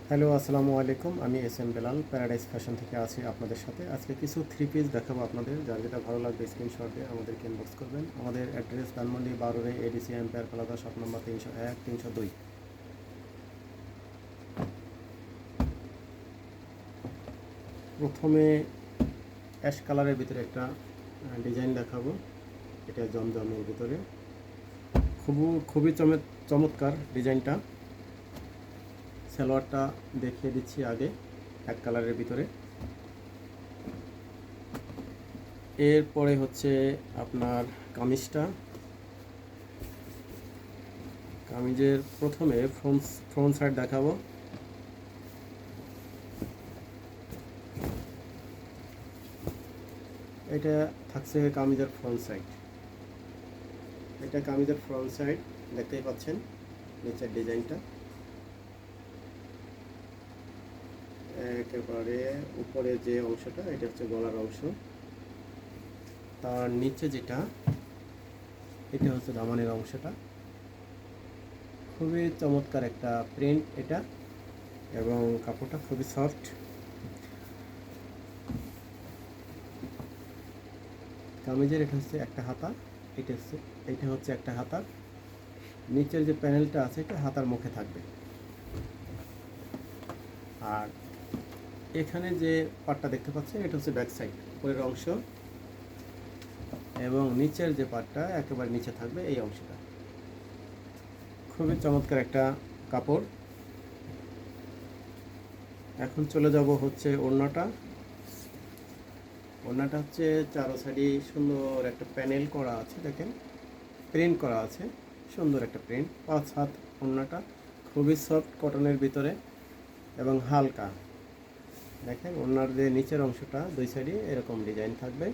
Hello, আসসালামু আলাইকুম। আমি S M Belal Paradise Fashion থেকে আছি আপনাদের সাথে। আজকে কিছু থ্রি পিস দেখাবো আপনাদের। যার যেটা ভালো লাগবে স্ক্রিনশট দিয়ে আমাদেরকে ইনবক্স করবেন। আমাদের address Dhanmondi 12 ADC empire plaza, shop number 301 302। প্রথমে অ্যাশ কালারের ভিতরে একটা ডিজাইন দেখাবো। এটা জমজমের ভিতরে খুবই চমৎকার ডিজাইনটা। সালোয়ারটা দেখিয়ে দিচ্ছি আগে, এক কালারের ভিতরে। এরপরে হচ্ছে আপনার কামিজের প্রথমে ফ্রন্ট সাইড দেখাবো। এটা থাকছে কামিজের ফ্রন্ট সাইড। এটা কামিজের ফ্রন্ট সাইড, দেখতেই পাচ্ছেন নিচের ডিজাইনটা। একেবারে উপরে যে অংশটা, এটা হচ্ছে গলার অংশ। তার নিচে যেটা, এটা হচ্ছে দামানের অংশটা। খুবই চমৎকার একটা প্রিন্ট এটা, এবং কাপড়টা খুবই সফট। কামিজের এটা হচ্ছে একটা হাতা, এটা হচ্ছে একটা হাতা। নিচের যে প্যানেলটা আছে এটা হাতার মুখে থাকবে। আর এখানে যে পার্টটা দেখতে পাচ্ছেন এটা হচ্ছে ব্যাক সাইড, উপরের অংশ, এবং নিচের যে পার্টটা একেবারে নিচে থাকবে এই অংশটা। খুবই চমৎকার একটা কাপড়। এখন চলে যাব হচ্ছে ওড়নাটা হচ্ছে চারো সাইডে সুন্দর একটা প্যানেল করা আছে, দেখেন প্রিন্ট করা আছে, সুন্দর একটা প্রিন্ট। 5 হাত ওড়নাটা, খুবই সফট কটনের ভিতরে এবং হালকা। দেখেন ওড়নার যে নিচের অংশটা দুই সাইডে এরকম ডিজাইন থাকবে,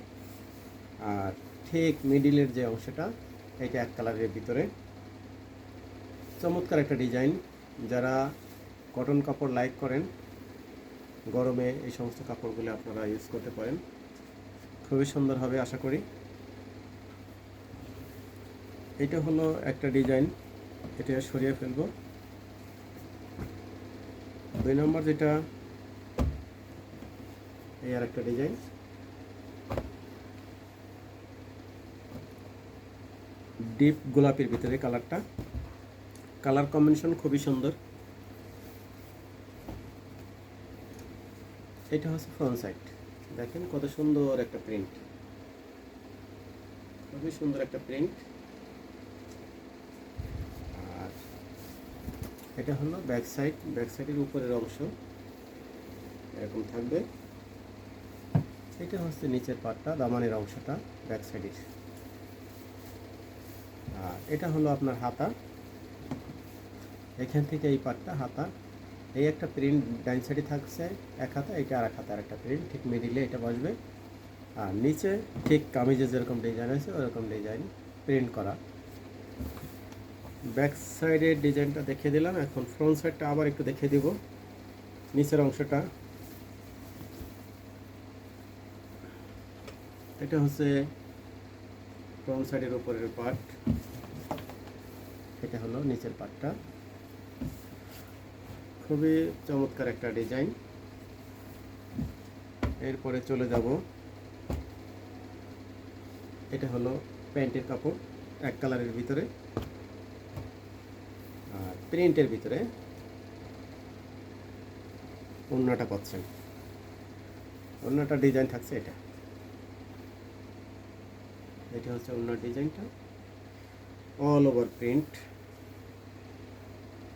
আর ঠিক মিডিলের যে অংশটা এটা এক কালারের ভিতরে। চমৎকার একটা ডিজাইন। যারা কটন কাপড় লাইক করেন, গরমে এই সমস্ত কাপড়গুলো আপনারা ইউজ করতে পারেন, খুবই সুন্দর হবে আশা করি। এটা হলো একটা ডিজাইন, এটা সরিয়ে ফেলবো। 2 নম্বর যেটা, এই আর একটা ডিজাইন। ডিপ গোলাপির ভিতরে কালার কম্বিনেশন খুবই সুন্দর। এটা হচ্ছে ফ্রন্ট সাইড, দেখেন কত সুন্দর একটা প্রিন্ট, খুবই সুন্দর একটা প্রিন্ট। আর এটা হলো ব্যাক সাইডের উপরের অংশ এরকম থাকবে। এটা হচ্ছে নিচের পার্টটা, দামানের অংশটা ব্যাক সাইডের। আর এটা হলো আপনার হাতা, এখান থেকে এই পার্টটা হাতা। এই একটা প্রিন্ট ডাইন সাইডে থাকছে এক হাতা, এটা আর এক হাতা আর একটা প্রিন্ট, ঠিক মিডিলে এটা বসবে। আর নিচে ঠিক কামিজে যেরকম ডিজাইন আছে ওরকম ডিজাইন প্রিন্ট করা। ব্যাক সাইডের ডিজাইনটা দেখিয়ে দিলাম, এখন ফ্রন্ট সাইডটা আবার একটু দেখিয়ে দিব। নিচের অংশটা, এটা হচ্ছে ফ্রন্ট সাইডের উপরের পার্ট, এটা হলো নিচের পার্টটা। খুবই চমৎকার একটা ডিজাইন। এরপরে চলে যাব, এটা হলো প্যান্টের কাপড়, এক কালারের ভিতরে আর প্রিন্টের ভিতরে। ওড়নাটা পাচ্ছেন, ওড়নাটা ডিজাইন থাকছে এটা হচ্ছে ওড়নার ডিজাইনটা, all over print.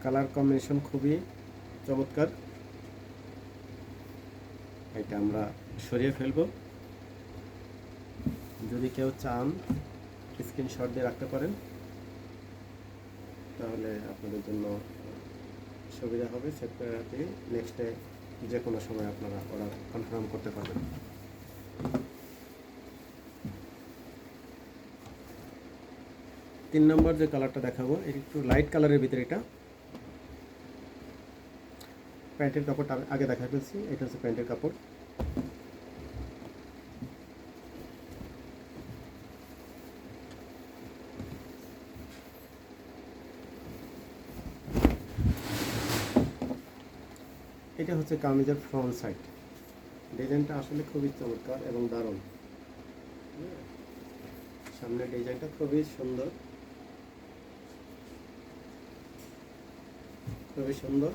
Colour combination খুবই চমৎকার। এটা আমরা সরিয়ে ফেলবো। যদি কেউ চান স্ক্রিনশট দিয়ে রাখতে পারেন, তাহলে আপনাদের জন্য সুবিধা হবে। সেভ করে রাখলে নেক্সটে যে কোনো সময় আপনারা অর্ডার কনফার্ম করতে পারবেন। 3 নম্বর যে কালারটা দেখাবো, এটা একটু লাইট কালারের ভিতরে। এটা প্যান্টের কাপড়টা আগে দেখা ফেলছি, এটা হচ্ছে প্যান্টের কাপড়। এটা হচ্ছে কামিজের ফ্রন্ট সাইড। ডিজাইনটা আসলে খুবই চমৎকার এবং দারুণ। সামনের ডিজাইনটা খুবই সুন্দর, খুবই সুন্দর।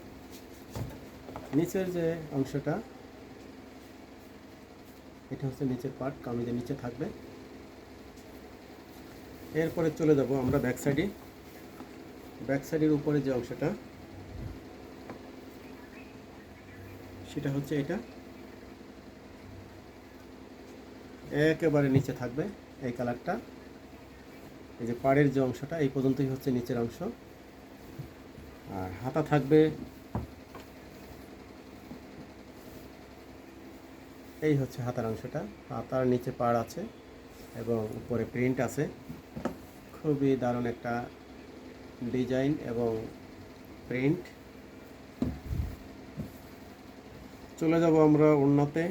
নিচের যে অংশটা, এটা হচ্ছে নিচের পার্ট, কামিজের নিচে থাকবে। এরপরে চলে যাব আমরা ব্যাক সাইডে। ব্যাক সাইডের উপরে যে অংশটা, সেটা হচ্ছে এটা একেবারে নিচে থাকবে এই কালারটা। এই যে পাড়ের যে অংশটা এই পর্যন্তই হচ্ছে নিচের অংশ। আর হাতা থাকবে এই হচ্ছে হাতার অংশটা। হাতার নিচে পাড় আছে এবং উপরে প্রিন্ট আছে। খুবই দারুণ একটা ডিজাইন এবং প্রিন্ট। চলে যাব আমরা ওড়নাতে।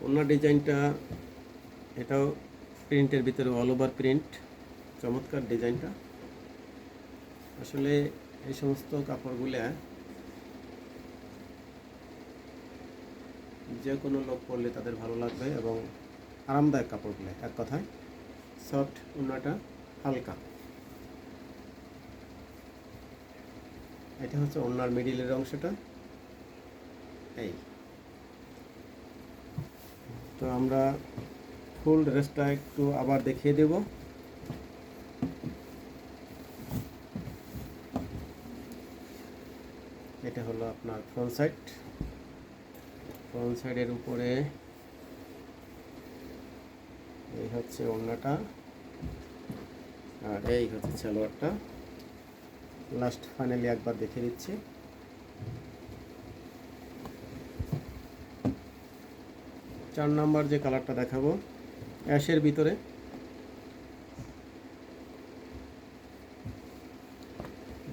ওড়না ডিজাইনটা এটাও প্রিন্টের ভিতরে অল ওভার প্রিন্ট, চমৎকার ডিজাইনটা। আসলে এই সমস্ত কাপড়গুলা যে কোনো লোক পরলে তাদের ভালো লাগবে এবং আরামদায়ক কাপড়গুলো, এক কথায় সফট। ওড়নাটা হালকা। এটা হচ্ছে ওড়নার মিডিলের অংশটা। এই তো আমরা ফুল ড্রেসটা একটু আবার দেখিয়ে দেব। এটা হলো আপনার ফ্রন্ট সাইড। ফ্রন্ট সাইডের উপরে এই হচ্ছে ওড়নাটা, আর এই হচ্ছে সালোয়ারটা। লাস্ট ফাইনালি একবার দেখে দিচ্ছি। চার নাম্বার যে কালারটা দেখাবো, অ্যাশের ভিতরে।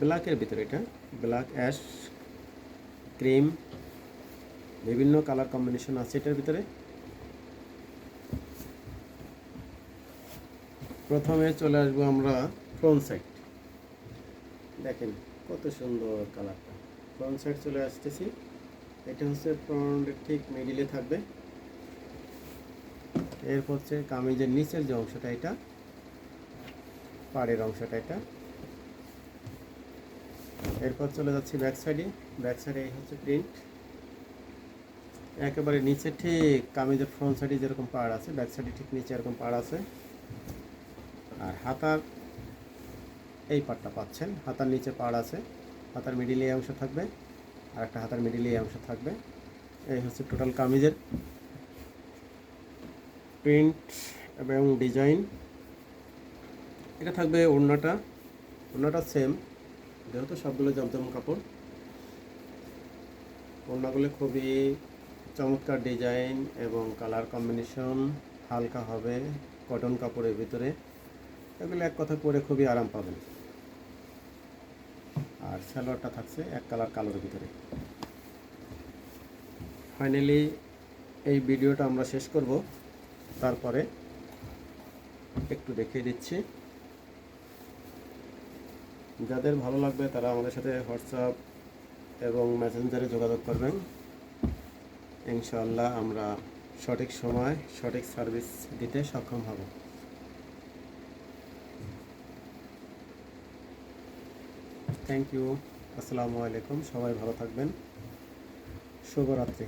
ব্ল্যাকের ভিতরে, এটা ব্ল্যাক, অ্যাশ, ক্রিম, বিভিন্ন কালার কম্বিনেশন আছে এটার ভিতরে। প্রথমে চলে আসবো আমরা ফ্রন্ট সাইড। দেখেন কত সুন্দর কালারটা। ফ্রন্ট সাইড চলে আসতেছি। এটা হচ্ছে ফ্রন্টের ঠিক মিডিলে থাকবে। এরপর হচ্ছে কামিজের নিচের যে অংশটা, এটা পাড়ের অংশটা এটা। এরপর চলে যাচ্ছি ব্যাক সাইডে। ব্যাক সাইডে এই হচ্ছে প্রিন্ট। একেবারে নিচে ঠিক কামিজের ফ্রন্ট সাইডে যেরকম পাড় আছে, ব্যাক সাইডে ঠিক নিচে এরকম পাড় আছে। আর হাতার এই পাড়টা পাচ্ছেন, হাতার নিচে পাড় আছে। হাতার মিডিলে এই অংশ থাকবে, আর একটা হাতার মিডিলে এই অংশ থাকবে। এই হচ্ছে টোটাল কামিজের প্রিন্ট এবং ডিজাইন। এটা থাকবে ওড়নাটা। ওড়নাটা সেম, যেহেতু সবগুলো জমজম কাপড়। ওড়নাগুলো খুবই চমৎকার ডিজাইন এবং কালার কম্বিনেশন, হালকা হবে, কটন কাপড়ের ভিতরে। এগুলো এক কথা পরে খুবই আরাম পাবেন। আর সালোয়ারটা থাকছে এক কালার কালোর ভিতরে। ফাইনালি এই ভিডিওটা আমরা শেষ করব, তারপরে একটু দেখিয়ে দিচ্ছি। যাদের ভালো লাগবে তারা আমাদের সাথে হোয়াটসঅ্যাপ এবং মেসেঞ্জারে যোগাযোগ করবেন। ইনশাআল্লাহ আমরা সঠিক সময় সঠিক সার্ভিস দিতে সক্ষম হব। Thank you. আসসালামু আলাইকুম। সবাই ভালো থাকবেন। শুভরাত্রি।